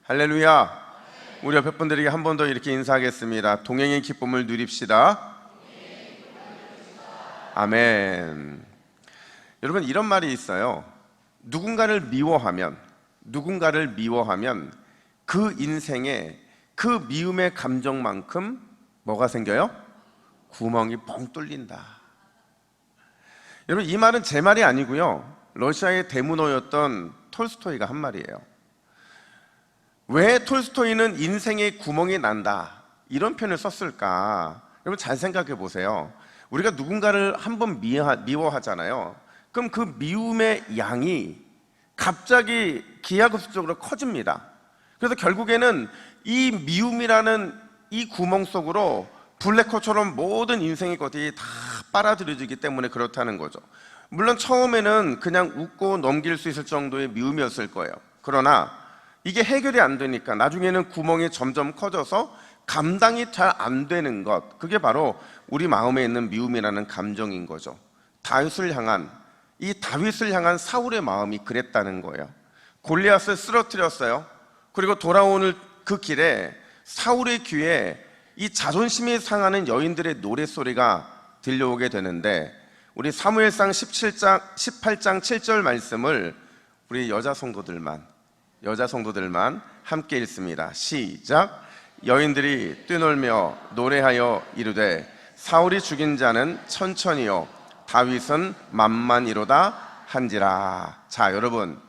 할렐루야. 우리 옆에 분들에게 한 번 더 이렇게 인사하겠습니다. 동행의 기쁨을 누립시다. 아멘. 여러분, 이런 말이 있어요. 누군가를 미워하면 그 인생에 그 미움의 감정만큼 뭐가 생겨요? 구멍이 뻥 뚫린다. 여러분, 이 말은 제 말이 아니고요, 러시아의 대문호였던 톨스토이가 한 말이에요. 왜 톨스토이는 인생에 구멍이 난다 이런 표현을 썼을까? 여러분, 잘 생각해 보세요. 우리가 누군가를 한번 미워하잖아요. 그럼 그 미움의 양이 갑자기 기하급수적으로 커집니다. 그래서 결국에는 이 미움이라는 이 구멍 속으로 블랙홀처럼 모든 인생의 것들이 다 빨아들여지기 때문에 그렇다는 거죠. 물론 처음에는 그냥 웃고 넘길 수 있을 정도의 미움이었을 거예요. 그러나 이게 해결이 안 되니까 나중에는 구멍이 점점 커져서 감당이 잘 안 되는 것, 그게 바로 우리 마음에 있는 미움이라는 감정인 거죠. 다윗을 향한 사울의 마음이 그랬다는 거예요. 골리앗을 쓰러뜨렸어요. 그리고 돌아오는 그 길에 사울의 귀에 이 자존심이 상하는 여인들의 노랫소리가 들려오게 되는데, 우리 사무엘상 18장 7절 말씀을 우리 여자 성도들만 함께 읽습니다. 시작. 여인들이 뛰놀며 노래하여 이르되 사울이 죽인 자는 천천히요 다윗은 만만이로다 한지라. 자, 여러분,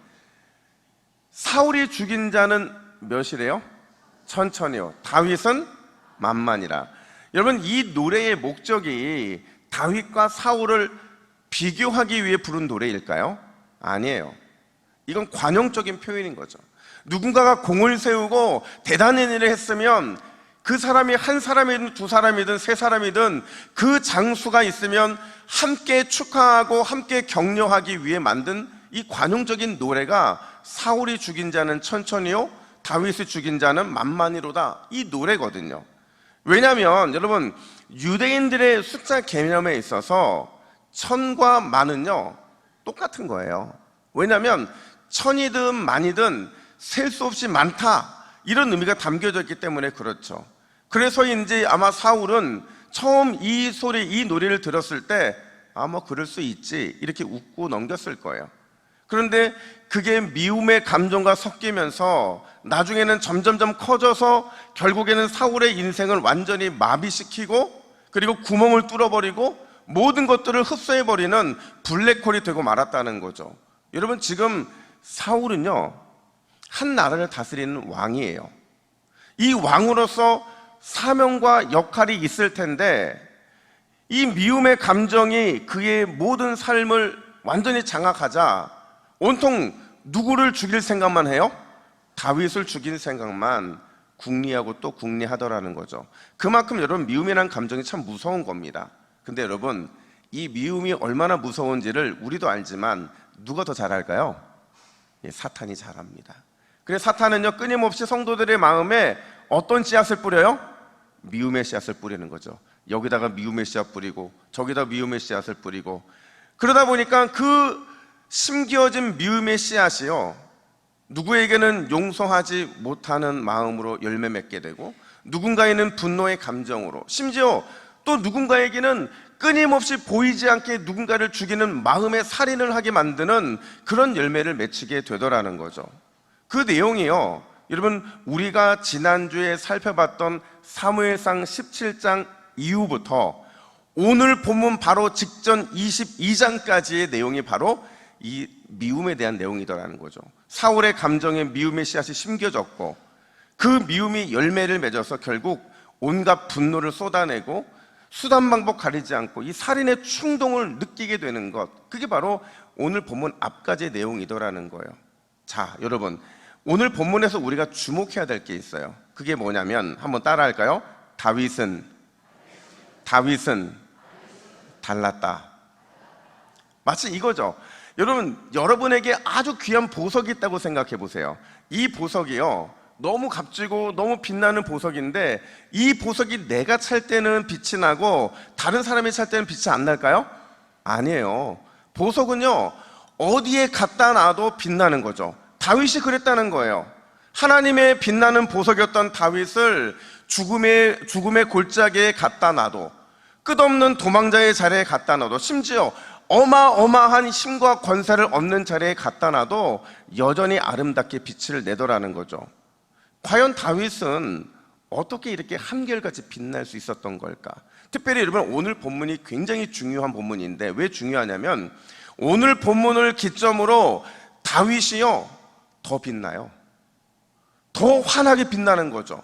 사울이 죽인 자는 몇이래요? 천천히요, 다윗은 만만이라. 여러분, 이 노래의 목적이 다윗과 사울을 비교하기 위해 부른 노래일까요? 아니에요. 이건 관용적인 표현인 거죠. 누군가가 공을 세우고 대단한 일을 했으면 그 사람이 한 사람이든 두 사람이든 세 사람이든 그 장수가 있으면 함께 축하하고 함께 격려하기 위해 만든 이 관용적인 노래가 사울이 죽인 자는 천천히요 다윗이 죽인 자는 만만이로다, 이 노래거든요. 왜냐하면 여러분, 유대인들의 숫자 개념에 있어서 천과 만은요 똑같은 거예요. 왜냐하면 천이든 만이든 셀 수 없이 많다, 이런 의미가 담겨져 있기 때문에 그렇죠. 그래서인지 아마 사울은 처음 이 노래를 들었을 때 뭐 그럴 수 있지 이렇게 웃고 넘겼을 거예요. 그런데 그게 미움의 감정과 섞이면서 나중에는 점점점 커져서 결국에는 사울의 인생을 완전히 마비시키고 그리고 구멍을 뚫어버리고 모든 것들을 흡수해버리는 블랙홀이 되고 말았다는 거죠. 여러분, 지금 사울은요 한 나라를 다스리는 왕이에요. 이 왕으로서 사명과 역할이 있을 텐데 이 미움의 감정이 그의 모든 삶을 완전히 장악하자 온통 누구를 죽일 생각만 해요? 다윗을 죽일 생각만 궁리하고 또 궁리하더라는 거죠. 그만큼 여러분, 미움이라는 감정이 참 무서운 겁니다. 근데 여러분, 이 미움이 얼마나 무서운지를 우리도 알지만 누가 더 잘 알까요? 사탄이 잘 압니다. 그래서 사탄은요 끊임없이 성도들의 마음에 어떤 씨앗을 뿌려요? 미움의 씨앗을 뿌리는 거죠. 여기다가 미움의 씨앗 뿌리고 저기다 미움의 씨앗을 뿌리고, 그러다 보니까 그 심겨진 미움의 씨앗이요 누구에게는 용서하지 못하는 마음으로 열매 맺게 되고, 누군가에는 분노의 감정으로, 심지어 또 누군가에게는 끊임없이 보이지 않게 누군가를 죽이는 마음의 살인을 하게 만드는 그런 열매를 맺히게 되더라는 거죠. 그 내용이요, 여러분, 우리가 지난주에 살펴봤던 사무엘상 17장 이후부터 오늘 본문 바로 직전 22장까지의 내용이 바로 이 미움에 대한 내용이더라는 거죠. 사울의 감정에 미움의 씨앗이 심겨졌고 그 미움이 열매를 맺어서 결국 온갖 분노를 쏟아내고 수단 방법 가리지 않고 이 살인의 충동을 느끼게 되는 것, 그게 바로 오늘 본문 앞까지의 내용이더라는 거예요. 자, 여러분, 오늘 본문에서 우리가 주목해야 될 게 있어요. 그게 뭐냐면 한번 따라할까요? 다윗은 달랐다. 마치 이거죠. 여러분, 여러분에게 아주 귀한 보석이 있다고 생각해 보세요. 이 보석이요 너무 값지고 너무 빛나는 보석인데 이 보석이 내가 찰 때는 빛이 나고 다른 사람이 찰 때는 빛이 안 날까요? 아니에요. 보석은요 어디에 갖다 놔도 빛나는 거죠. 다윗이 그랬다는 거예요. 하나님의 빛나는 보석이었던 다윗을 죽음의 골짜기에 갖다 놔도, 끝없는 도망자의 자리에 갖다 놔도, 심지어 어마어마한 힘과 권세를 얻는 자리에 갖다 놔도 여전히 아름답게 빛을 내더라는 거죠. 과연 다윗은 어떻게 이렇게 한결같이 빛날 수 있었던 걸까? 특별히 여러분, 오늘 본문이 굉장히 중요한 본문인데, 왜 중요하냐면 오늘 본문을 기점으로 다윗이요 더 빛나요. 더 환하게 빛나는 거죠.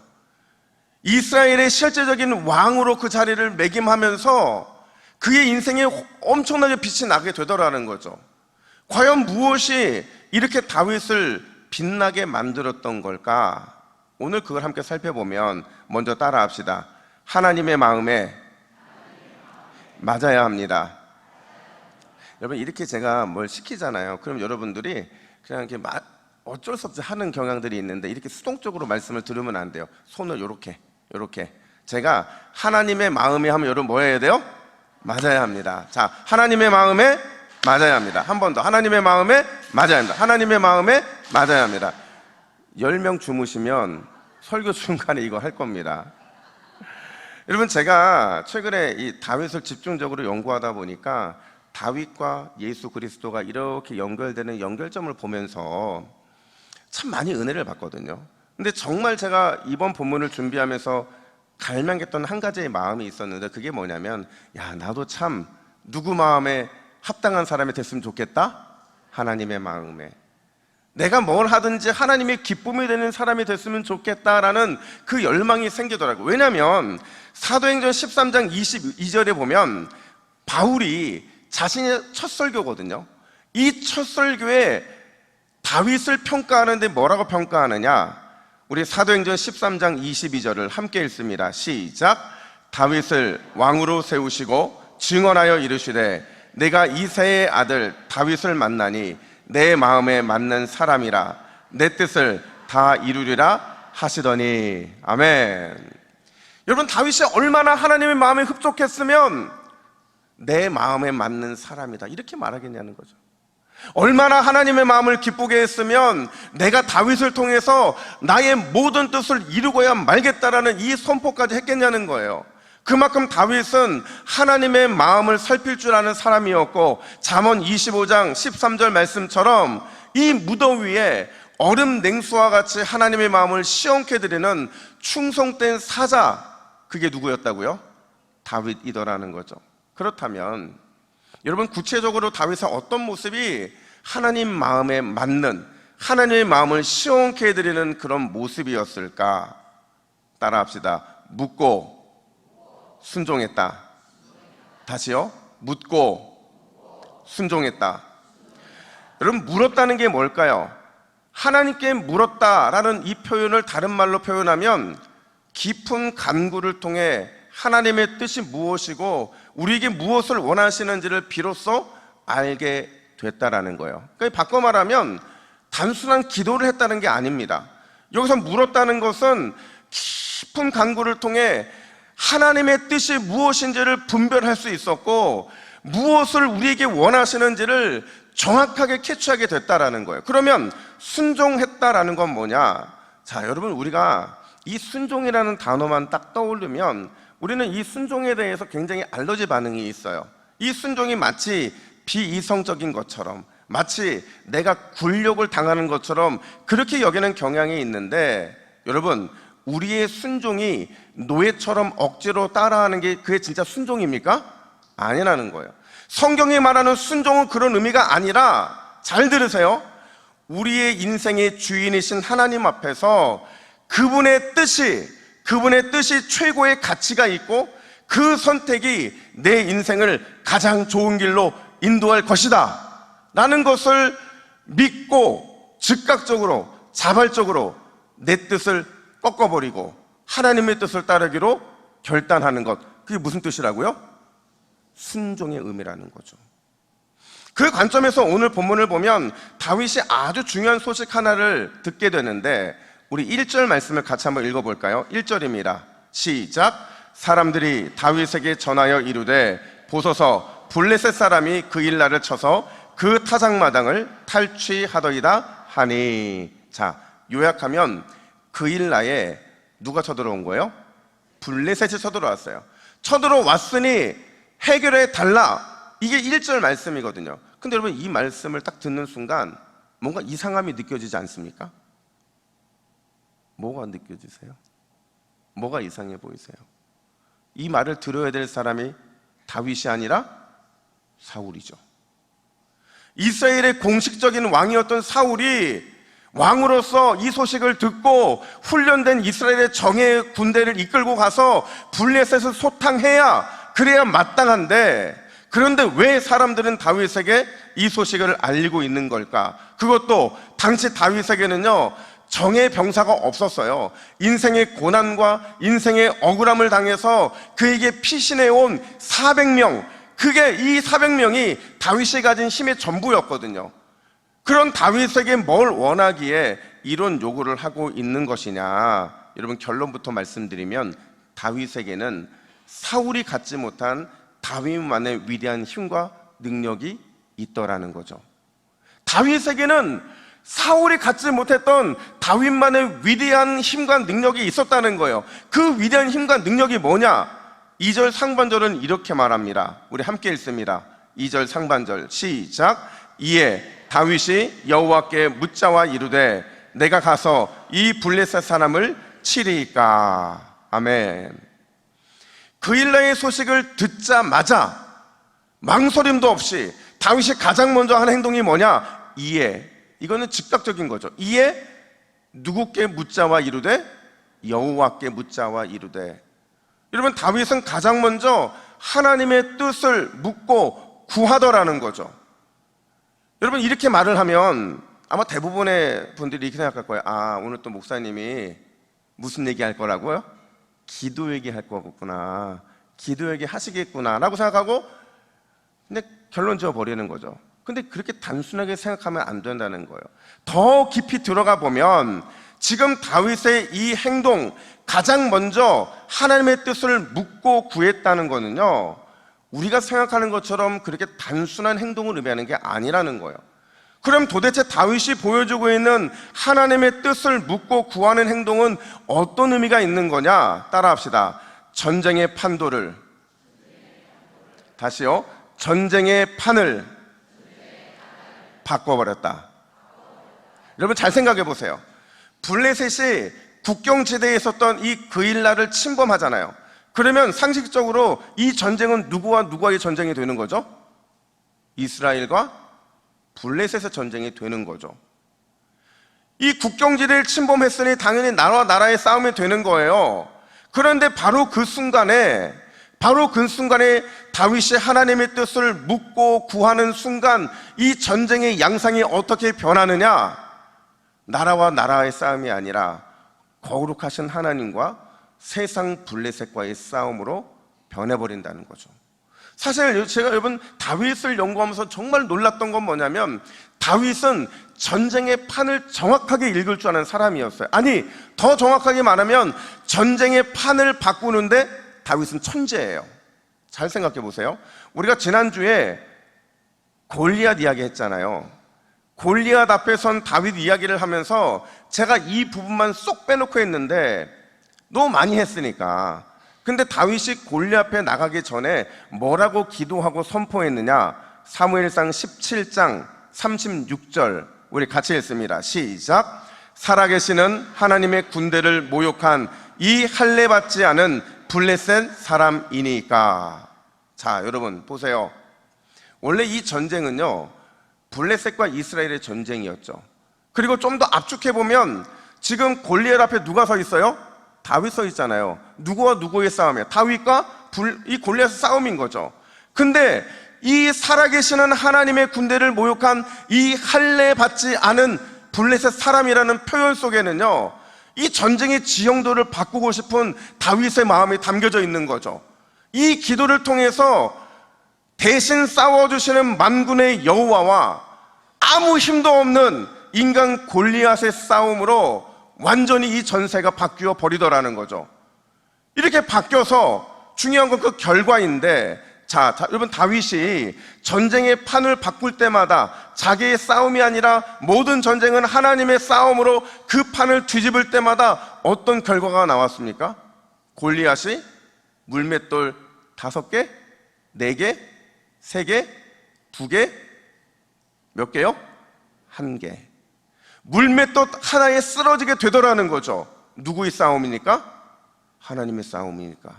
이스라엘의 실제적인 왕으로 그 자리를 매김하면서 그의 인생에 엄청나게 빛이 나게 되더라는 거죠. 과연 무엇이 이렇게 다윗을 빛나게 만들었던 걸까? 오늘 그걸 함께 살펴보면, 먼저 따라합시다. 하나님의 마음에 맞아야 합니다. 여러분, 이렇게 제가 뭘 시키잖아요. 그럼 여러분들이 그냥 이렇게 어쩔 수 없이 하는 경향들이 있는데, 이렇게 수동적으로 말씀을 들으면 안 돼요. 손을 요렇게 제가 하나님의 마음에 하면 여러분 뭐 해야 돼요? 맞아야 합니다. 자, 하나님의 마음에 맞아야 합니다. 한 번 더. 하나님의 마음에 맞아야 합니다. 하나님의 마음에 맞아야 합니다. 10명 주무시면 설교 중간에 이거 할 겁니다. 여러분, 제가 최근에 이 다윗을 집중적으로 연구하다 보니까 다윗과 예수 그리스도가 이렇게 연결되는 연결점을 보면서 참 많이 은혜를 받거든요. 근데 정말 제가 이번 본문을 준비하면서 갈망했던 한 가지의 마음이 있었는데, 그게 뭐냐면, 야, 나도 참 누구 마음에 합당한 사람이 됐으면 좋겠다? 하나님의 마음에. 내가 뭘 하든지 하나님의 기쁨이 되는 사람이 됐으면 좋겠다라는 그 열망이 생기더라고요. 왜냐하면 사도행전 13장 22절에 보면 바울이 자신의 첫 설교거든요. 이 첫 설교에 다윗을 평가하는데 뭐라고 평가하느냐? 우리 사도행전 13장 22절을 함께 읽습니다. 시작. 다윗을 왕으로 세우시고 증언하여 이르시되 내가 이새의 아들 다윗을 만나니 내 마음에 맞는 사람이라 내 뜻을 다 이루리라 하시더니. 아멘. 여러분, 다윗이 얼마나 하나님의 마음에 흡족했으면 내 마음에 맞는 사람이다 이렇게 말하겠냐는 거죠. 얼마나 하나님의 마음을 기쁘게 했으면 내가 다윗을 통해서 나의 모든 뜻을 이루고야 말겠다라는 이 선포까지 했겠냐는 거예요. 그만큼 다윗은 하나님의 마음을 살필 줄 아는 사람이었고, 잠언 25장 13절 말씀처럼 이 무더위에 얼음 냉수와 같이 하나님의 마음을 시원케 드리는 충성된 사자, 그게 누구였다고요? 다윗이더라는 거죠. 그렇다면 여러분, 구체적으로 다윗의 어떤 모습이 하나님 마음에 맞는, 하나님의 마음을 시원케 해드리는 그런 모습이었을까? 따라합시다. 묻고 순종했다. 다시요. 묻고 순종했다. 여러분, 물었다는 게 뭘까요? 하나님께 물었다라는 이 표현을 다른 말로 표현하면 깊은 간구를 통해 하나님의 뜻이 무엇이고 우리에게 무엇을 원하시는지를 비로소 알게 됐다라는 거예요. 그러니까 바꿔 말하면 단순한 기도를 했다는 게 아닙니다. 여기서 물었다는 것은 깊은 간구를 통해 하나님의 뜻이 무엇인지를 분별할 수 있었고, 무엇을 우리에게 원하시는지를 정확하게 캐치하게 됐다라는 거예요. 그러면 순종했다라는 건 뭐냐? 자, 여러분, 우리가 이 순종이라는 단어만 딱 떠오르면 우리는 이 순종에 대해서 굉장히 알러지 반응이 있어요. 이 순종이 마치 비이성적인 것처럼, 마치 내가 굴욕을 당하는 것처럼 그렇게 여기는 경향이 있는데, 여러분, 우리의 순종이 노예처럼 억지로 따라하는 게 그게 진짜 순종입니까? 아니라는 거예요. 성경이 말하는 순종은 그런 의미가 아니라, 잘 들으세요, 우리의 인생의 주인이신 하나님 앞에서 그분의 뜻이 최고의 가치가 있고 그 선택이 내 인생을 가장 좋은 길로 인도할 것이다 라는 것을 믿고 즉각적으로 자발적으로 내 뜻을 꺾어버리고 하나님의 뜻을 따르기로 결단하는 것, 그게 무슨 뜻이라고요? 순종의 의미라는 거죠. 그 관점에서 오늘 본문을 보면 다윗이 아주 중요한 소식 하나를 듣게 되는데, 우리 1절 말씀을 같이 한번 읽어볼까요? 1절입니다. 시작. 사람들이 다윗에게 전하여 이르되 보소서 블레셋 사람이 그 일날을 쳐서 그 타작마당을 탈취하더이다 하니. 자, 요약하면 그일라에 누가 쳐들어온 거예요? 블레셋이 쳐들어왔어요. 쳐들어왔으니 해결해 달라. 이게 1절 말씀이거든요. 근데 여러분, 이 말씀을 딱 듣는 순간 뭔가 이상함이 느껴지지 않습니까? 뭐가 느껴지세요? 뭐가 이상해 보이세요? 이 말을 들어야 될 사람이 다윗이 아니라 사울이죠. 이스라엘의 공식적인 왕이었던 사울이 왕으로서 이 소식을 듣고 훈련된 이스라엘의 정예 군대를 이끌고 가서 블레셋을 소탕해야, 그래야 마땅한데, 그런데 왜 사람들은 다윗에게 이 소식을 알리고 있는 걸까? 그것도 당시 다윗에게는요, 정예 병사가 없었어요. 인생의 고난과 인생의 억울함을 당해서 그에게 피신해온 400명, 그게 이 400명이 다윗이 가진 힘의 전부였거든요. 그런 다윗에게 뭘 원하기에 이런 요구를 하고 있는 것이냐? 여러분, 결론부터 말씀드리면 다윗에게는 사울이 갖지 못한 다윗만의 위대한 힘과 능력이 있더라는 거죠. 다윗에게는 사울이 갖지 못했던 다윗만의 위대한 힘과 능력이 있었다는 거예요. 그 위대한 힘과 능력이 뭐냐? 2절 상반절은 이렇게 말합니다. 우리 함께 읽습니다. 2절 상반절 시작. 이에 다윗이 여호와께 묻자와 이르되 내가 가서 이 블레셋 사람을 치리이까. 아멘. 그일라의 소식을 듣자마자 망설임도 없이 다윗이 가장 먼저 한 행동이 뭐냐? 이에, 이거는 즉각적인 거죠. 이에 누구께 묻자와 이르되 여호와께 묻자와 이르되. 여러분, 다윗은 가장 먼저 하나님의 뜻을 묻고 구하더라는 거죠. 여러분, 이렇게 말을 하면 아마 대부분의 분들이 이렇게 생각할 거예요. 아, 오늘 또 목사님이 무슨 얘기 할 거라고요? 기도 얘기할 거구나, 기도 얘기 하시겠구나 라고 생각하고, 근데 결론 지어 버리는 거죠. 근데 그렇게 단순하게 생각하면 안 된다는 거예요. 더 깊이 들어가 보면 지금 다윗의 이 행동, 가장 먼저 하나님의 뜻을 묻고 구했다는 거는요, 우리가 생각하는 것처럼 그렇게 단순한 행동을 의미하는 게 아니라는 거예요. 그럼 도대체 다윗이 보여주고 있는 하나님의 뜻을 묻고 구하는 행동은 어떤 의미가 있는 거냐? 따라합시다. 전쟁의 판도를, 다시요, 전쟁의 판을 바꿔버렸다. 여러분, 잘 생각해 보세요. 블레셋이 국경지대에 있었던 이 그일라를 침범하잖아요. 그러면 상식적으로 이 전쟁은 누구와 누구와의 전쟁이 되는 거죠? 이스라엘과 블레셋의 전쟁이 되는 거죠. 이 국경지대를 침범했으니 당연히 나라와 나라의 싸움이 되는 거예요. 그런데 바로 그 순간에 다윗이 하나님의 뜻을 묻고 구하는 순간 이 전쟁의 양상이 어떻게 변하느냐? 나라와 나라의 싸움이 아니라 거룩하신 하나님과 세상 블레셋과의 싸움으로 변해버린다는 거죠. 사실 제가 여러분 다윗을 연구하면서 정말 놀랐던 건 뭐냐면, 다윗은 전쟁의 판을 정확하게 읽을 줄 아는 사람이었어요. 아니, 더 정확하게 말하면 전쟁의 판을 바꾸는데 다윗은 천재예요. 잘 생각해 보세요. 우리가 지난주에 골리앗 이야기 했잖아요. 골리앗 앞에 선 다윗 이야기를 하면서 제가 이 부분만 쏙 빼놓고 했는데 너무 많이 했으니까. 근데 다윗이 골리앗 앞에 나가기 전에 뭐라고 기도하고 선포했느냐? 사무엘상 17장 36절 우리 같이 읽습니다. 시작. 살아계시는 하나님의 군대를 모욕한 이 할례 받지 않은 블레셋 사람이니까. 자, 여러분 보세요. 원래 이 전쟁은요, 블레셋과 이스라엘의 전쟁이었죠. 그리고 좀 더 압축해보면 지금 골리앗 앞에 누가 서 있어요? 다윗 서 있잖아요. 누구와 누구의 싸움이에요? 다윗과 이 골리앗의 싸움인 거죠. 근데 이 살아계시는 하나님의 군대를 모욕한 이 할례 받지 않은 블레셋 사람이라는 표현 속에는요, 이 전쟁의 지형도를 바꾸고 싶은 다윗의 마음이 담겨져 있는 거죠. 이 기도를 통해서 대신 싸워주시는 만군의 여호와와 아무 힘도 없는 인간 골리앗의 싸움으로 완전히 이 전세가 바뀌어 버리더라는 거죠. 이렇게 바뀌어서 중요한 건 그 결과인데, 자, 여러분, 다윗이 전쟁의 판을 바꿀 때마다 자기의 싸움이 아니라 모든 전쟁은 하나님의 싸움으로 그 판을 뒤집을 때마다 어떤 결과가 나왔습니까? 골리앗이 물맷돌 5개? 4개? 3개? 2개? 몇 개요? 1개. 물맷돌 하나에 쓰러지게 되더라는 거죠. 누구의 싸움이니까? 하나님의 싸움이니까.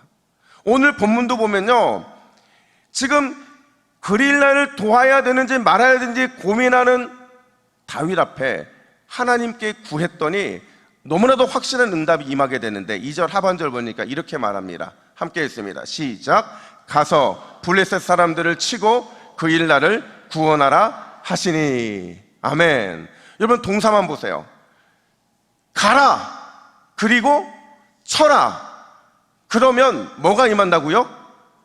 오늘 본문도 보면요, 지금 그릴라를 도와야 되는지 말아야 되는지 고민하는 다윗 앞에 하나님께 구했더니 너무나도 확실한 응답이 임하게 되는데 2절 하반절 보니까 이렇게 말합니다. 함께 읽습니다. 시작. 가서 블레셋 사람들을 치고 그릴라를 구원하라 하시니. 아멘. 여러분, 동사만 보세요. 가라, 그리고 쳐라. 그러면 뭐가 임한다고요?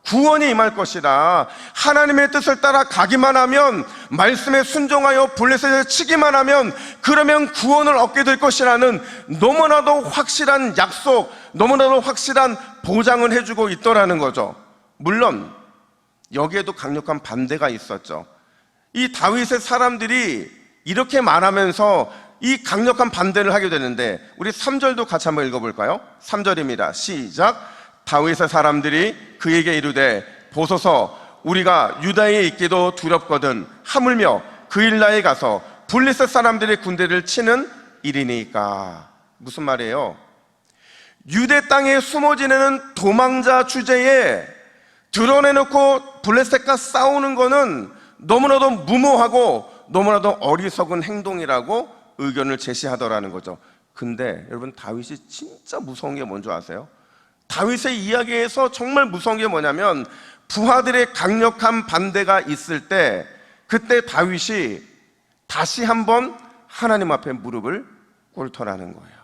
구원이 임할 것이다. 하나님의 뜻을 따라 가기만 하면, 말씀에 순종하여 블레셋을 치기만 하면, 그러면 구원을 얻게 될 것이라는 너무나도 확실한 약속, 너무나도 확실한 보장을 해주고 있더라는 거죠. 물론 여기에도 강력한 반대가 있었죠. 이 다윗의 사람들이 이렇게 말하면서 이 강력한 반대를 하게 되는데, 우리 3절도 같이 한번 읽어볼까요? 3절입니다. 시작. 다윗의 사람들이 그에게 이르되 보소서, 우리가 유다에 있기도 두렵거든 하물며 그일라에 가서 블레셋 사람들의 군대를 치는 일이니까. 무슨 말이에요? 유대 땅에 숨어 지내는 도망자 주제에 드러내놓고 블레셋과 싸우는 거는 너무나도 무모하고 너무나도 어리석은 행동이라고 의견을 제시하더라는 거죠. 근데 여러분, 다윗이 진짜 무서운 게 뭔지 아세요? 다윗의 이야기에서 정말 무서운 게 뭐냐면, 부하들의 강력한 반대가 있을 때 그때 다윗이 다시 한번 하나님 앞에 무릎을 꿇더라는 거예요.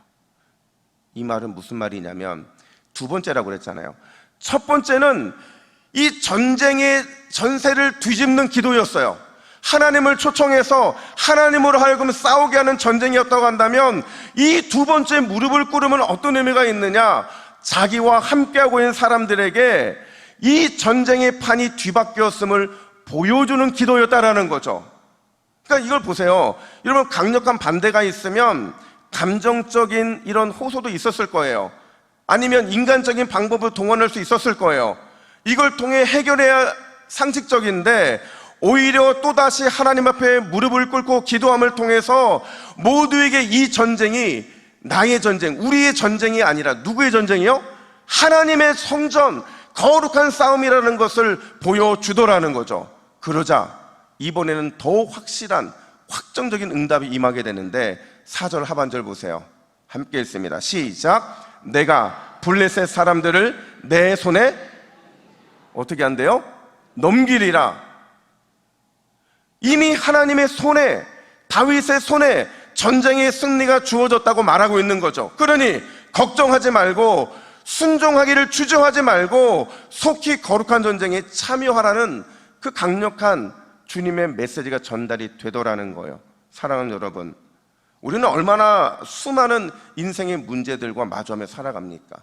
이 말은 무슨 말이냐면, 두 번째라고 그랬잖아요. 첫 번째는 이 전쟁의 전세를 뒤집는 기도였어요. 하나님을 초청해서 하나님으로 하여금 싸우게 하는 전쟁이었다고 한다면, 이 두 번째 무릎을 꿇으면 어떤 의미가 있느냐? 자기와 함께하고 있는 사람들에게 이 전쟁의 판이 뒤바뀌었음을 보여주는 기도였다라는 거죠. 그러니까 이걸 보세요. 여러분, 강력한 반대가 있으면 감정적인 이런 호소도 있었을 거예요. 아니면 인간적인 방법을 동원할 수 있었을 거예요. 이걸 통해 해결해야 상식적인데, 오히려 또다시 하나님 앞에 무릎을 꿇고 기도함을 통해서 모두에게 이 전쟁이 나의 전쟁, 우리의 전쟁이 아니라 누구의 전쟁이요? 하나님의 성전, 거룩한 싸움이라는 것을 보여주더라는 거죠. 그러자 이번에는 더 확실한 확정적인 응답이 임하게 되는데, 4절 하반절 보세요. 함께 읽습니다. 시작. 내가 블레셋 사람들을 내 손에 어떻게 한대요? 넘기리라. 이미 하나님의 손에, 다윗의 손에 전쟁의 승리가 주어졌다고 말하고 있는 거죠. 그러니 걱정하지 말고, 순종하기를 주저하지 말고 속히 거룩한 전쟁에 참여하라는 그 강력한 주님의 메시지가 전달이 되더라는 거예요. 사랑하는 여러분, 우리는 얼마나 수많은 인생의 문제들과 마주하며 살아갑니까?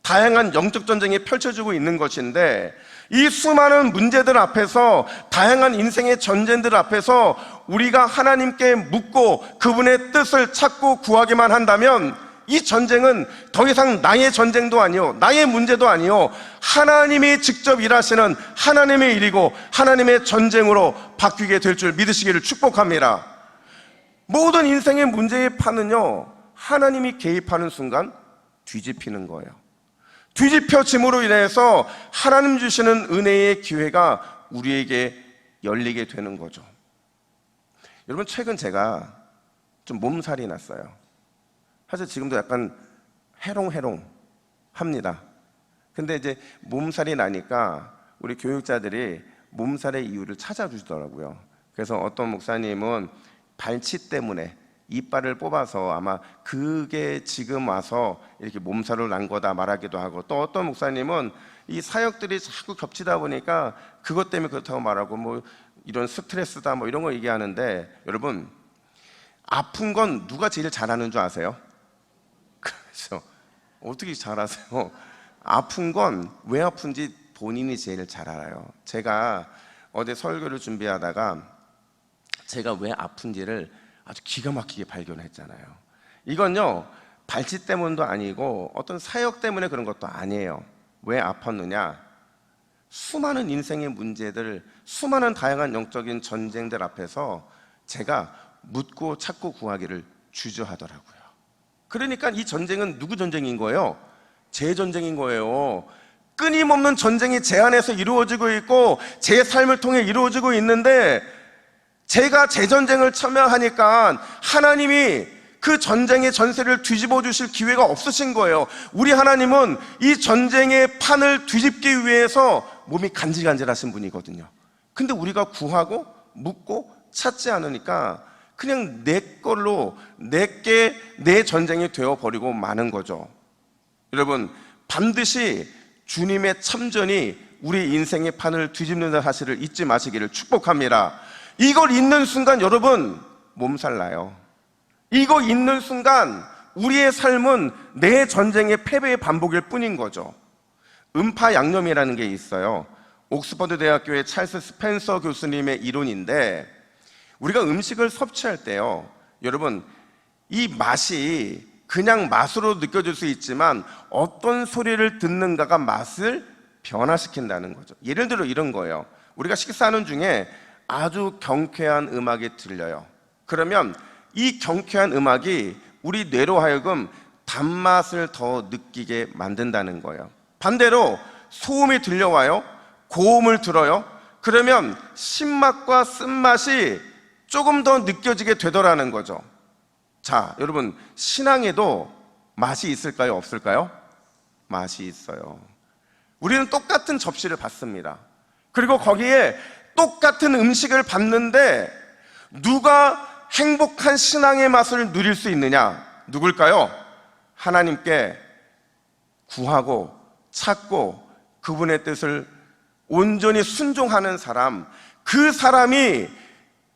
다양한 영적 전쟁이 펼쳐지고 있는 것인데, 이 수많은 문제들 앞에서, 다양한 인생의 전쟁들 앞에서 우리가 하나님께 묻고 그분의 뜻을 찾고 구하기만 한다면, 이 전쟁은 더 이상 나의 전쟁도 아니요, 나의 문제도 아니요, 하나님이 직접 일하시는 하나님의 일이고 하나님의 전쟁으로 바뀌게 될 줄 믿으시기를 축복합니다. 모든 인생의 문제의 판은요, 하나님이 개입하는 순간 뒤집히는 거예요. 뒤집혀짐으로 인해서 하나님 주시는 은혜의 기회가 우리에게 열리게 되는 거죠. 여러분, 최근 제가 좀 몸살이 났어요. 사실 지금도 약간 해롱해롱 합니다. 근데 이제 몸살이 나니까 우리 교육자들이 몸살의 이유를 찾아주시더라고요. 그래서 어떤 목사님은 발치 때문에 이빨을 뽑아서 아마 그게 지금 와서 이렇게 몸살을 난 거다 말하기도 하고, 또 어떤 목사님은 이 사역들이 자꾸 겹치다 보니까 그것 때문에 그렇다고 말하고, 뭐 이런 스트레스다 뭐 이런 거 얘기하는데, 여러분, 아픈 건 누가 제일 잘하는 줄 아세요? 그렇죠. 어떻게 잘하세요? 아픈 건 왜 아픈지 본인이 제일 잘 알아요. 제가 어제 설교를 준비하다가 제가 왜 아픈지를 아주 기가 막히게 발견했잖아요. 이건요, 발치 때문도 아니고 어떤 사역 때문에 그런 것도 아니에요. 왜 아팠느냐? 수많은 인생의 문제들, 수많은 다양한 영적인 전쟁들 앞에서 제가 묻고 찾고 구하기를 주저하더라고요. 그러니까 이 전쟁은 누구 전쟁인 거예요? 제 전쟁인 거예요. 끊임없는 전쟁이 제 안에서 이루어지고 있고 제 삶을 통해 이루어지고 있는데, 제가 제 전쟁을 참여하니까 하나님이 그 전쟁의 전세를 뒤집어 주실 기회가 없으신 거예요. 우리 하나님은 이 전쟁의 판을 뒤집기 위해서 몸이 간질간질하신 분이거든요. 근데 우리가 구하고 묻고 찾지 않으니까 그냥 내 걸로 내게 내 전쟁이 되어버리고 마는 거죠. 여러분, 반드시 주님의 참전이 우리 인생의 판을 뒤집는 사실을 잊지 마시기를 축복합니다. 이걸 잊는 순간 여러분 몸살 나요. 이거 잊는 순간 우리의 삶은 내 전쟁의 패배의 반복일 뿐인 거죠. 음파양념이라는 게 있어요. 옥스퍼드 대학교의 찰스 스펜서 교수님의 이론인데, 우리가 음식을 섭취할 때요, 여러분, 이 맛이 그냥 맛으로 느껴질 수 있지만 어떤 소리를 듣는가가 맛을 변화시킨다는 거죠. 예를 들어 이런 거예요. 우리가 식사하는 중에 아주 경쾌한 음악이 들려요. 그러면 이 경쾌한 음악이 우리 뇌로 하여금 단맛을 더 느끼게 만든다는 거예요. 반대로 소음이 들려와요. 고음을 들어요. 그러면 신맛과 쓴맛이 조금 더 느껴지게 되더라는 거죠. 자, 여러분, 신앙에도 맛이 있을까요? 없을까요? 맛이 있어요. 우리는 똑같은 접시를 받습니다. 그리고 거기에 똑같은 음식을 받는데 누가 행복한 신앙의 맛을 누릴 수 있느냐? 누굴까요? 하나님께 구하고 찾고 그분의 뜻을 온전히 순종하는 사람, 그 사람이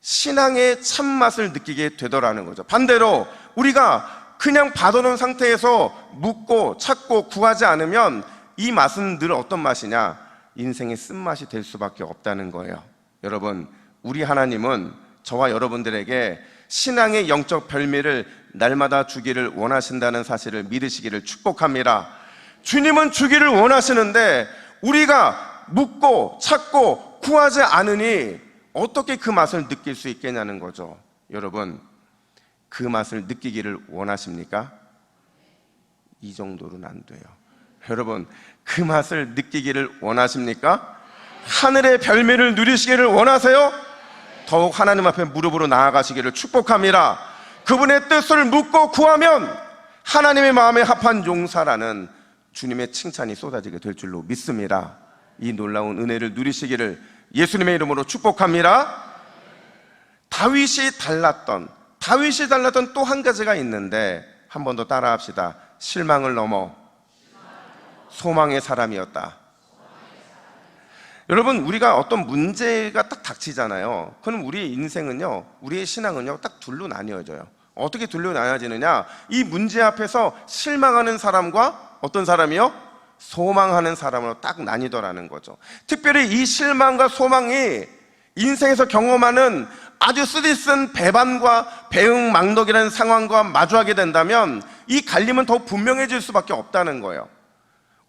신앙의 참맛을 느끼게 되더라는 거죠. 반대로 우리가 그냥 받아놓은 상태에서 묻고 찾고 구하지 않으면 이 맛은 늘 어떤 맛이냐? 인생의 쓴맛이 될 수밖에 없다는 거예요. 여러분, 우리 하나님은 저와 여러분들에게 신앙의 영적 별미를 날마다 주기를 원하신다는 사실을 믿으시기를 축복합니다. 주님은 주기를 원하시는데 우리가 묻고 찾고 구하지 않으니 어떻게 그 맛을 느낄 수 있겠냐는 거죠. 여러분, 그 맛을 느끼기를 원하십니까? 이 정도로는 안 돼요. 여러분, 그 맛을 느끼기를 원하십니까? 하늘의 별미를 누리시기를 원하세요? 더욱 하나님 앞에 무릎으로 나아가시기를 축복합니다. 그분의 뜻을 묻고 구하면 하나님의 마음에 합한 용사라는 주님의 칭찬이 쏟아지게 될 줄로 믿습니다. 이 놀라운 은혜를 누리시기를 예수님의 이름으로 축복합니다. 다윗이 달랐던 또 한 가지가 있는데 한 번 더 따라합시다. 실망을 넘어 소망의 사람이었다. 여러분, 우리가 어떤 문제가 딱 닥치잖아요. 그럼 우리의 인생은요, 우리의 신앙은요, 딱 둘로 나뉘어져요. 어떻게 둘로 나뉘어지느냐? 이 문제 앞에서 실망하는 사람과 어떤 사람이요? 소망하는 사람으로 딱 나뉘더라는 거죠. 특별히 이 실망과 소망이 인생에서 경험하는 아주 쓰디쓴 배반과 배응망덕이라는 상황과 마주하게 된다면 이 갈림은 더 분명해질 수밖에 없다는 거예요.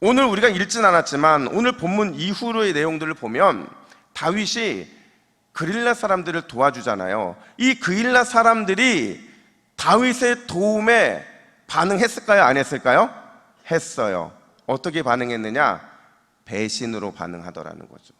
오늘 우리가 읽진 않았지만 오늘 본문 이후로의 내용들을 보면 다윗이 그릴라 사람들을 도와주잖아요. 이 그릴라 사람들이 다윗의 도움에 반응했을까요? 안 했을까요? 했어요. 어떻게 반응했느냐? 배신으로 반응하더라는 거죠.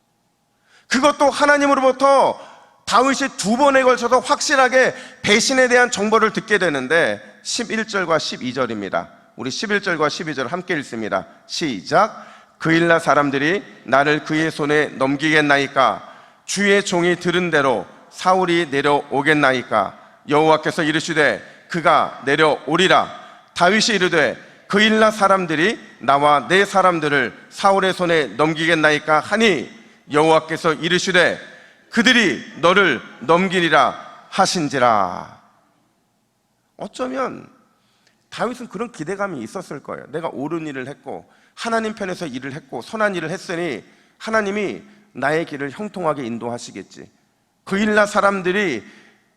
그것도 하나님으로부터 다윗이 두 번에 걸쳐서 확실하게 배신에 대한 정보를 듣게 되는데 11절과 12절입니다. 우리 11절과 12절 함께 읽습니다. 시작. 그일라 사람들이 나를 그의 손에 넘기겠나이까? 주의 종이 들은 대로 사울이 내려오겠나이까? 여호와께서 이르시되 그가 내려오리라. 다윗이 이르되 그일라 사람들이 나와 내 사람들을 사울의 손에 넘기겠나이까 하니 여호와께서 이르시되 그들이 너를 넘기리라 하신지라. 어쩌면 다윗은 그런 기대감이 있었을 거예요. 내가 옳은 일을 했고 하나님 편에서 일을 했고 선한 일을 했으니 하나님이 나의 길을 형통하게 인도하시겠지, 그일라 사람들이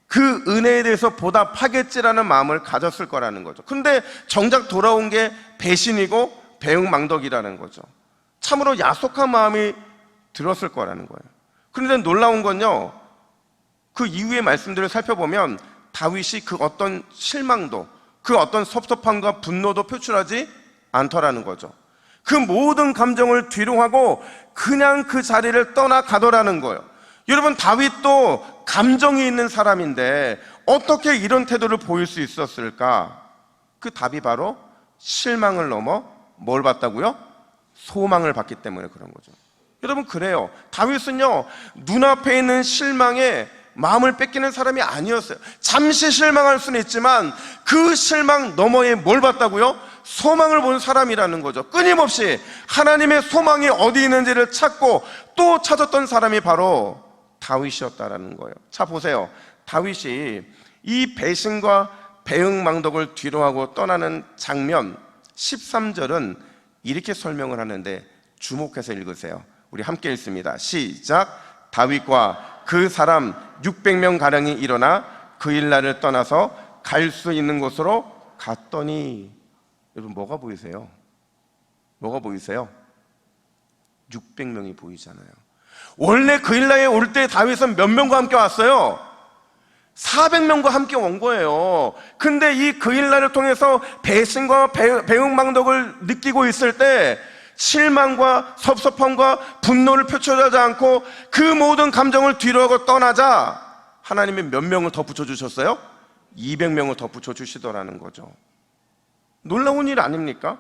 그 은혜에 대해서 보답하겠지라는 마음을 가졌을 거라는 거죠. 근데 정작 돌아온 게 배신이고 배응망덕이라는 거죠. 참으로 야속한 마음이 들었을 거라는 거예요. 그런데 놀라운 건요, 그 이후의 말씀들을 살펴보면 다윗이 그 어떤 실망도, 그 어떤 섭섭함과 분노도 표출하지 않더라는 거죠. 그 모든 감정을 뒤로 하고 그냥 그 자리를 떠나가더라는 거예요. 여러분, 다윗도 감정이 있는 사람인데 어떻게 이런 태도를 보일 수 있었을까? 그 답이 바로 실망을 넘어 뭘 봤다고요? 소망을 봤기 때문에 그런 거죠. 여러분, 그래요. 다윗은요, 눈앞에 있는 실망에 마음을 뺏기는 사람이 아니었어요. 잠시 실망할 수는 있지만 그 실망 너머에 뭘 봤다고요? 소망을 본 사람이라는 거죠. 끊임없이 하나님의 소망이 어디 있는지를 찾고 또 찾았던 사람이 바로 다윗이었다라는 거예요. 자, 보세요. 다윗이 이 배신과 배응망덕을 뒤로하고 떠나는 장면 13절은 이렇게 설명을 하는데 주목해서 읽으세요. 우리 함께 읽습니다. 시작. 다윗과 그 사람 600명 가량이 일어나 그일라를 떠나서 갈 수 있는 곳으로 갔더니, 여러분, 뭐가 보이세요? 뭐가 보이세요? 600명이 보이잖아요. 원래 그일라에 올 때 다윗은 몇 명과 함께 왔어요? 400명과 함께 온 거예요. 근데 이 그일라를 통해서 배신과 배응망덕을 느끼고 있을 때 실망과 섭섭함과 분노를 표출하지 않고 그 모든 감정을 뒤로하고 떠나자 하나님이 몇 명을 더 붙여주셨어요? 200명을 더 붙여주시더라는 거죠. 놀라운 일 아닙니까?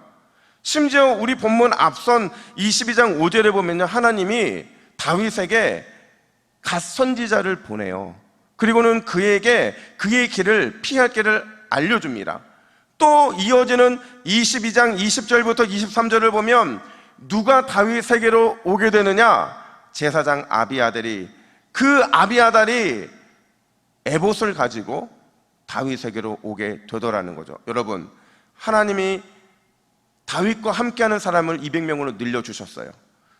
심지어 우리 본문 앞선 22장 5절에 보면요, 하나님이 다윗에게 갓 선지자를 보내요. 그리고는 그에게 그의 길을 피할 길을 알려줍니다. 또 이어지는 22장 20절부터 23절을 보면 누가 다윗에게로 오게 되느냐? 제사장 아비아달이, 그 아비아달이 에봇을 가지고 다윗에게로 오게 되더라는 거죠. 여러분, 하나님이 다윗과 함께하는 사람을 200명으로 늘려주셨어요.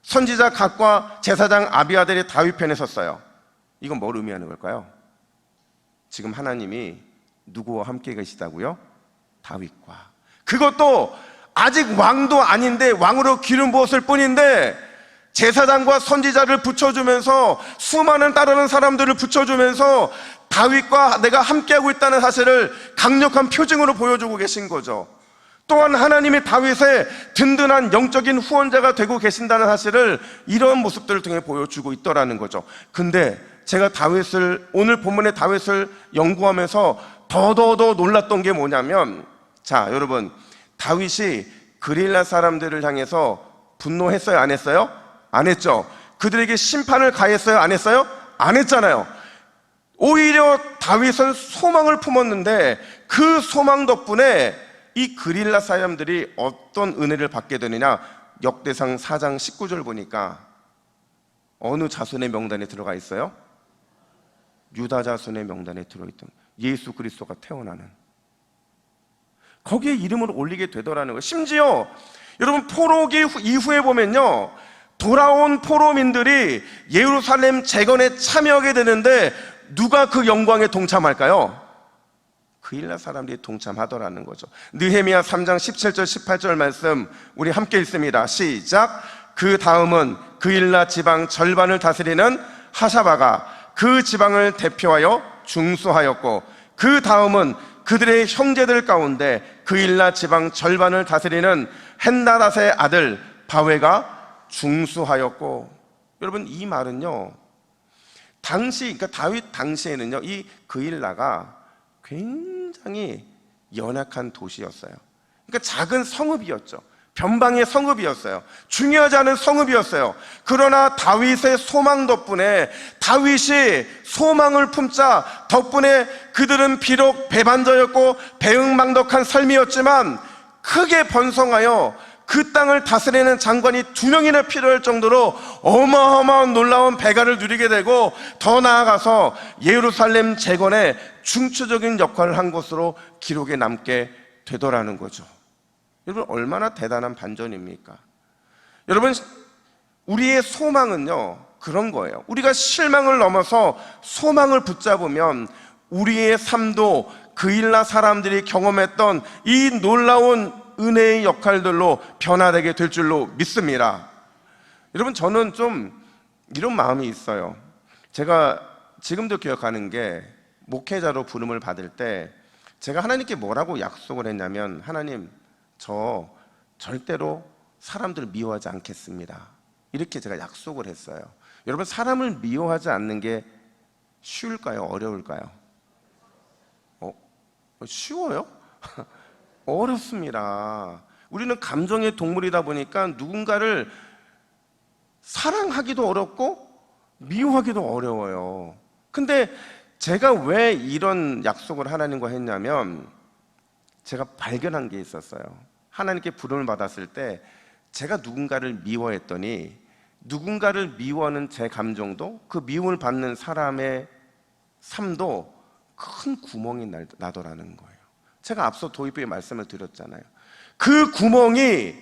선지자 갓과 제사장 아비아달이 다윗 편에 섰어요. 이건 뭘 의미하는 걸까요? 지금 하나님이 누구와 함께 계시다고요? 다윗과. 그것도 아직 왕도 아닌데 왕으로 기름 부었을 뿐인데 제사장과 선지자를 붙여주면서 수많은 따르는 사람들을 붙여주면서 다윗과 내가 함께하고 있다는 사실을 강력한 표징으로 보여주고 계신 거죠. 또한 하나님이 다윗의 든든한 영적인 후원자가 되고 계신다는 사실을 이런 모습들을 통해 보여주고 있더라는 거죠. 근데 제가 오늘 본문의 다윗을 연구하면서 더더더 놀랐던 게 뭐냐면, 자, 여러분, 다윗이 그릴라 사람들을 향해서 분노했어요? 안 했어요? 안 했죠. 그들에게 심판을 가했어요? 안 했어요? 안 했잖아요. 오히려 다윗은 소망을 품었는데 그 소망 덕분에 이 그릴라 사람들이 어떤 은혜를 받게 되느냐? 역대상 4장 19절 보니까 어느 자손의 명단에 들어가 있어요? 유다 자손의 명단에 들어있던 예수 그리스도가 태어나는, 거기에 이름을 올리게 되더라는 거예요. 심지어 여러분, 포로기 이후에 보면요, 돌아온 포로민들이 예루살렘 재건에 참여하게 되는데 누가 그 영광에 동참할까요? 그일라 사람들이 동참하더라는 거죠. 느헤미야 3장 17절 18절 말씀 우리 함께 읽습니다. 시작. 그 다음은 그일라 지방 절반을 다스리는 하샤바가 그 지방을 대표하여 중수하였고, 그 다음은 그들의 형제들 가운데 그일라 지방 절반을 다스리는 헨다닷의 아들 바웨가 중수하였고. 여러분, 이 말은요, 그러니까 다윗 당시에는요, 이 그일라가 굉장히 연약한 도시였어요. 그러니까 작은 성읍이었죠. 변방의 성읍이었어요. 중요하지 않은 성읍이었어요. 그러나 다윗의 소망 덕분에, 다윗이 소망을 품자 덕분에 그들은 비록 배반자였고 배응망덕한 삶이었지만 크게 번성하여 그 땅을 다스리는 장관이 2명이나 필요할 정도로 어마어마한 놀라운 배가를 누리게 되고, 더 나아가서 예루살렘 재건에 중추적인 역할을 한 것으로 기록에 남게 되더라는 거죠. 여러분, 얼마나 대단한 반전입니까? 여러분, 우리의 소망은요, 그런 거예요. 우리가 실망을 넘어서 소망을 붙잡으면 우리의 삶도 그일라 사람들이 경험했던 이 놀라운 은혜의 역할들로 변화되게 될 줄로 믿습니다. 여러분, 저는 좀 이런 마음이 있어요. 제가 지금도 기억하는 게, 목회자로 부름을 받을 때 제가 하나님께 뭐라고 약속을 했냐면, 하나님, 저 절대로 사람들을 미워하지 않겠습니다, 이렇게 제가 약속을 했어요. 여러분, 사람을 미워하지 않는 게 쉬울까요? 어려울까요? 쉬워요? 어렵습니다. 우리는 감정의 동물이다 보니까 누군가를 사랑하기도 어렵고 미워하기도 어려워요. 근데 제가 왜 이런 약속을 하나님과 했냐면, 제가 발견한 게 있었어요. 하나님께 부름을 받았을 때 제가 누군가를 미워했더니 누군가를 미워하는 제 감정도, 그 미움을 받는 사람의 삶도 큰 구멍이 나더라는 거예요. 제가 앞서 도입부의 말씀을 드렸잖아요. 그 구멍이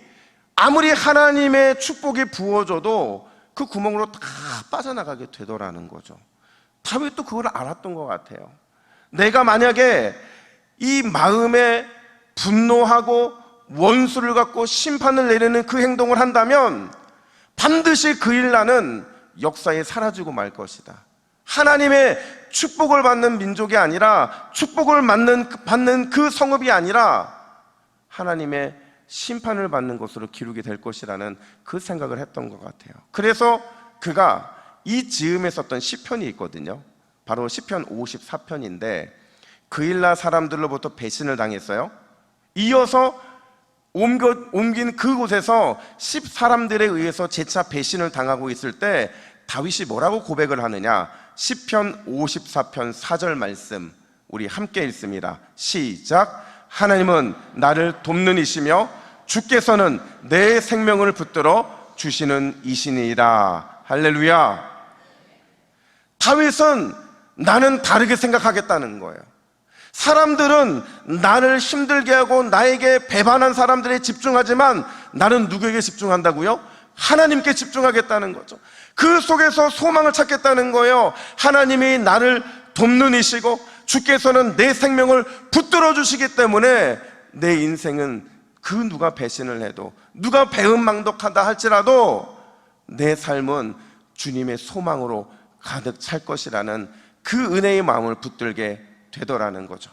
아무리 하나님의 축복이 부어져도 그 구멍으로 다 빠져나가게 되더라는 거죠. 다윗도 그걸 알았던 것 같아요. 내가 만약에 이 마음에 분노하고 원수를 갖고 심판을 내리는 그 행동을 한다면 반드시 그 일나는 역사에 사라지고 말 것이다. 하나님의 축복을 받는 민족이 아니라, 축복을 받는 그 성읍이 아니라 하나님의 심판을 받는 것으로 기록이 될 것이라는 그 생각을 했던 것 같아요. 그래서 그가 이 즈음에 썼던 시편이 있거든요. 바로 시편 54편인데, 그일라 사람들로부터 배신을 당했어요. 이어서 옮긴 그곳에서 10사람들에 의해서 재차 배신을 당하고 있을 때 다윗이 뭐라고 고백을 하느냐, 시편 54편 4절 말씀 우리 함께 읽습니다. 시작. 하나님은 나를 돕는 이시며 주께서는 내 생명을 붙들어 주시는 이시니이다. 할렐루야. 다윗은 나는 다르게 생각하겠다는 거예요. 사람들은 나를 힘들게 하고 나에게 배반한 사람들에 집중하지만 나는 누구에게 집중한다고요? 하나님께 집중하겠다는 거죠. 그 속에서 소망을 찾겠다는 거예요. 하나님이 나를 돕는 이시고 주께서는 내 생명을 붙들어 주시기 때문에 내 인생은 그 누가 배신을 해도, 누가 배은망덕하다 할지라도 내 삶은 주님의 소망으로 가득 찰 것이라는 그 은혜의 마음을 붙들게 되더라는 거죠.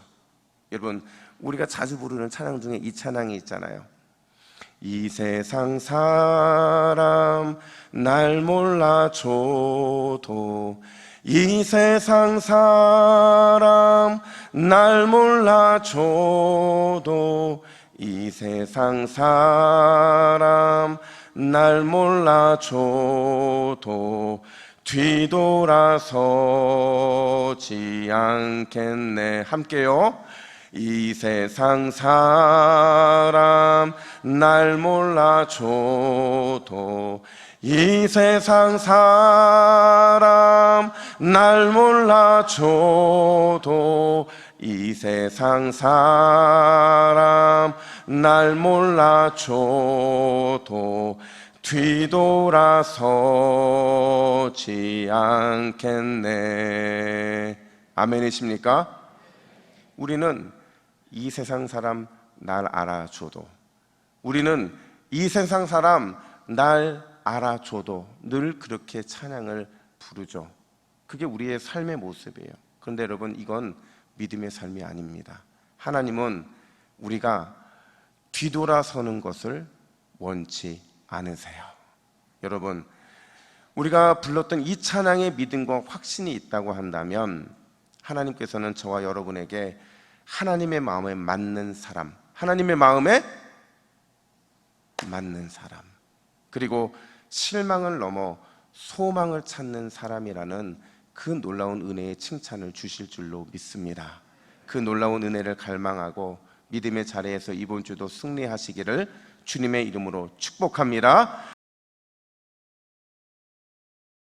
여러분, 우리가 자주 부르는 찬양 중에 이 찬양이 있잖아요. 이 세상 사람 날 몰라줘도, 이 세상 사람 날 몰라줘도, 이 세상 사람 날 몰라줘도 뒤돌아서지 않겠네. 함께요. 이 세상 사람 날 몰라줘도, 이 세상 사람 날 몰라줘도, 이 세상 사람 날 몰라줘도 뒤돌아서지 않겠네. 아멘이십니까? 우리는 이 세상 사람 날 알아줘도, 우리는 이 세상 사람 날 알아줘도 늘 그렇게 찬양을 부르죠. 그게 우리의 삶의 모습이에요. 그런데 여러분, 이건 믿음의 삶이 아닙니다. 하나님은 우리가 뒤돌아서는 것을 원치 않으세요. 여러분, 우리가 불렀던 이 찬양의 믿음과 확신이 있다고 한다면 하나님께서는 저와 여러분에게 하나님의 마음에 맞는 사람, 하나님의 마음에 맞는 사람, 그리고 실망을 넘어 소망을 찾는 사람이라는 그 놀라운 은혜의 칭찬을 주실 줄로 믿습니다. 그 놀라운 은혜를 갈망하고 믿음의 자리에서 이번 주도 승리하시기를 주님의 이름으로 축복합니다.